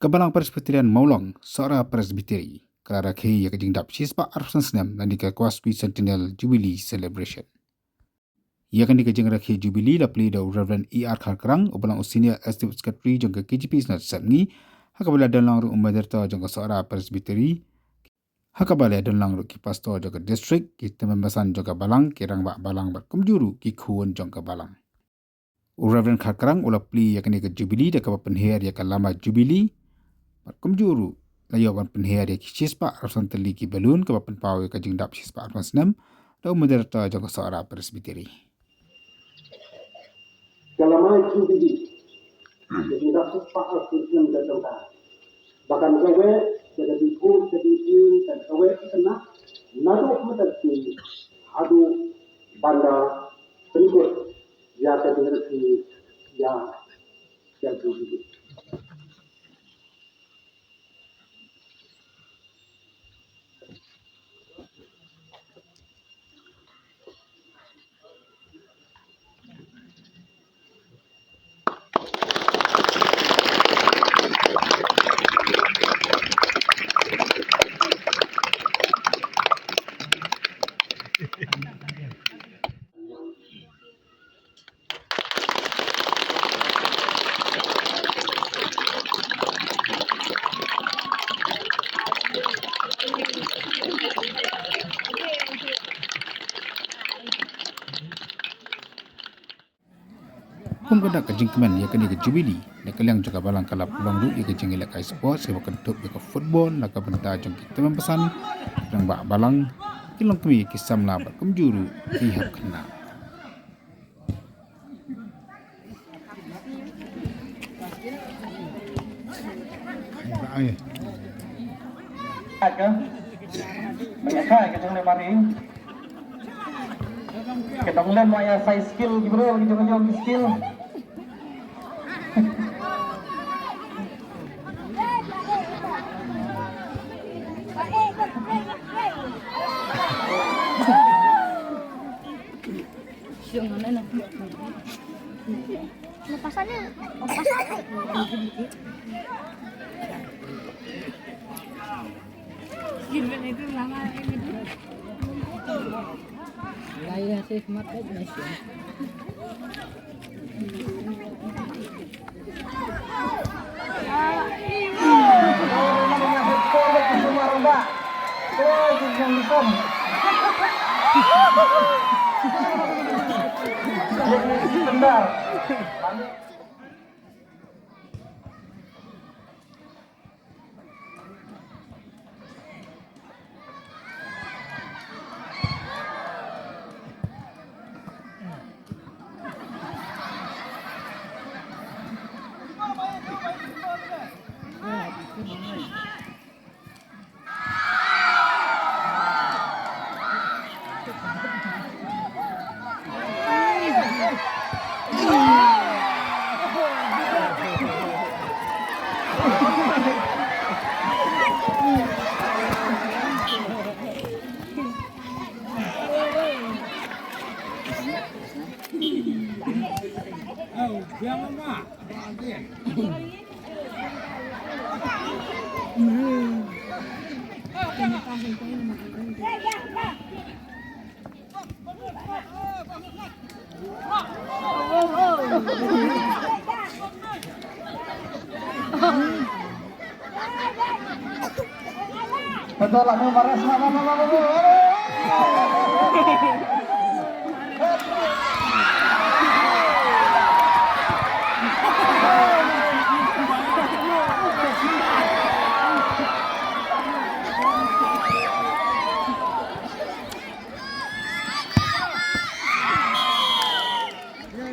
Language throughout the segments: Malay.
Kebalang Presbyterian Maulong, seorang presbiteri, kelara kei yang jingdap sispa arsan senam dan dika kuaspi Centennial Jubilee Celebration. Ia kan dika jing rakhi Jubilee la pli da Reverend E.R. Kharkrang, ubalang senior estate secretary jangka KGP snat samni, hakabala dan lang ru umaderta jangka seorang presbiteri, hakabala dan lang ru ki pastor jangka district, ki temembasan jangka balang, ki rang bak balang bat kumjuru ki kuon jangka balang. Reverend Kharkrang ula pli yakan dika Jubilee da kapa penher yakan lama Jubilee, bat kumjuru layawan penher ya ki sispa arsan teli ki balun kapa penpau yakan jingdap sispa arsan senam, da umaderta jangka seorang presbiteri. Kalamai Jubilee, jadi dapat pakar kursian dan doa. Bahkan kawe jadi dikur jadi ini dan kawe kena nado mesti adu banda berikut ya terjadi ya Jubilee. Penggoda kejing kemen ia kini ke Jubilee, nak kaliang juga balang kalap pulang ru ia kejing ilak kai sport, sebab kentuk ia ke football, nak benda jong kita mempesan, yang bak balang, kilong kami kisam lah bat kumjuru, ihap kena. Ada banyak kali kita mari kita mulai maya size skill gimana gitu skill lepasannya gimana itu lama ini Laila sih smart aja masih. Benar. Betul lah, maras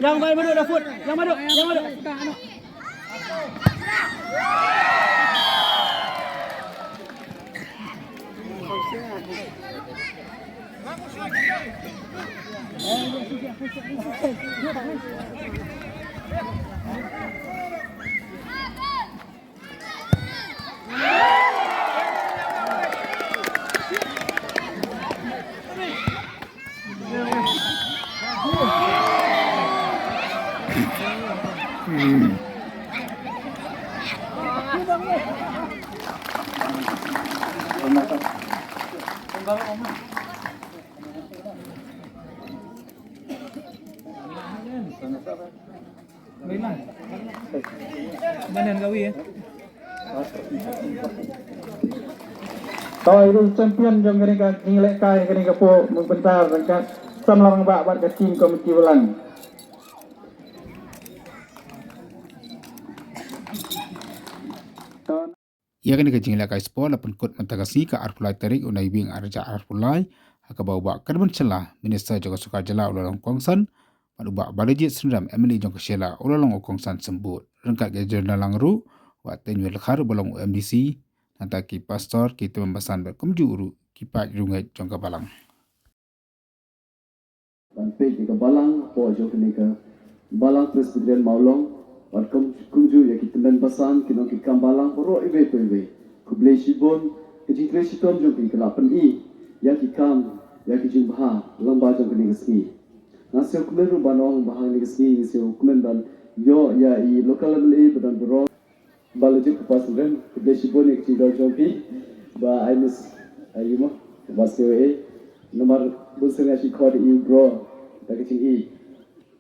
Yang madu dah foot. Yang madu. Mana? Mana gawi ya? Toy itu champion jom kini ka nilai kai kini ka po membentar dekat samlang bak bat tim komiti ulang. Ia kan kejing lakai sport lapun kod mentagasi ke arpulai tarik unai bing arja arpulai haka bau bak kerban celah minister jaga suka jela ulalong kongsan padu bak balajit sendam MLA jong kesela ulalong kongsan sembut rengkat ke jurnal ru wa tenwel khar bolong UMDC nanti ki pastor ki tembasan berkumju uru ki pat rungai jong kabalang. Sampai ke balang po jo kini ke balang Presbyterian Maulong wat kumju ya kita dan pasan kita kita balang poro ibe kublai shibon kecil shitom jo kini kelapan ya kita jumpa lamba jo kini kesini nasib kumeru banong bahang ni kesini nasib kumen dan yo ya local level badan bro balajik kepasan kublai shibon ya kecil jo kini ba aimus ayumo baswe nomor busnya si kod bro tak kecil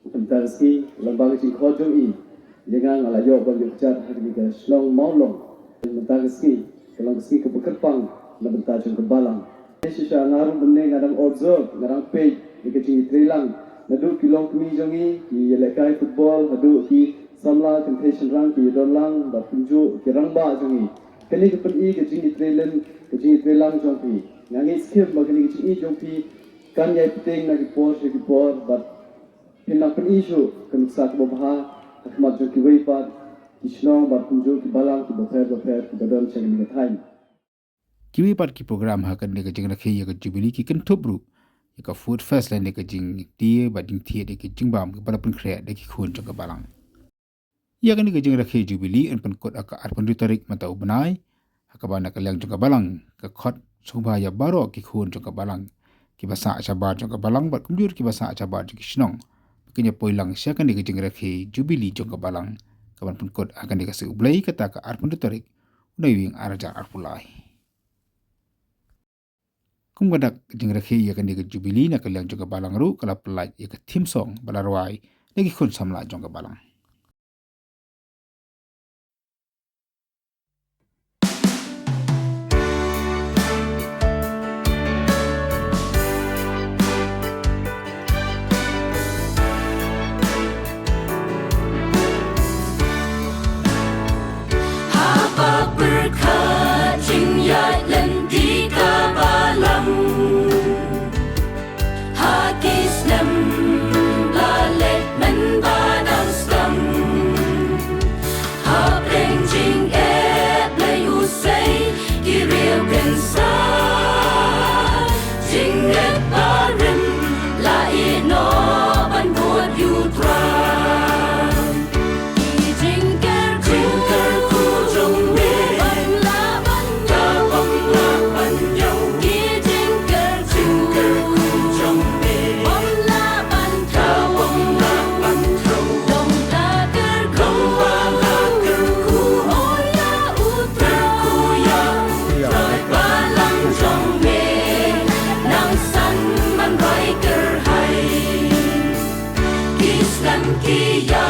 tentang ski lamba kecil kod jo jangan ala yo bagi cat hari ni ke Selong Maulong mentang ski kalau ski ke Bekerpang na bentar jong ke Balang sisa ngarum bende ngadang observe ngadang page di kecing Trilang nadu kilong kemi jongi ki lekai football nadu ki samla competition rang ki donlang ba punju ki rangba jongi kini ke pen kecing Trilang jongpi ngangi skip ba kini kecing jongpi kan yai penting na ki por but pinang pen isu kan sak baha Ahmad Joki Weipat, Kishnong, Barpunjo, Kibalang, Kibofer, ki Badon, Chagin Gatain. Kiwi pat ki program hakan de kejing rakhe ya ke Jubilee ki kentubru ya ke food fest lain de kejing tie bading tie de kejing bam ke pada pen krea de ki khun jong kabalang. Ya kan de kejing rakhe Jubilee en pen kot aka arpan ritarik mata ubenai hakabana kaliang jong kabalang ke khot subha ya baro ki khun jong kabalang ki basa acabar jong kabalang bat kumjur ki basa acabar jong Kishnong. Kenya poilang siya kan dikejeng rakhe Jubilee jong kabalang kaban pun kod akan dikasih ublai kata ke arpun ditarik unai wing araja arpulai kumgadak kejeng rakhe ya kan dikejeng Jubilee na kaliang jong kabalang ru kala pelaj ya ke tim song balarwai lagi kun samla jong kabalang. Islam ki ya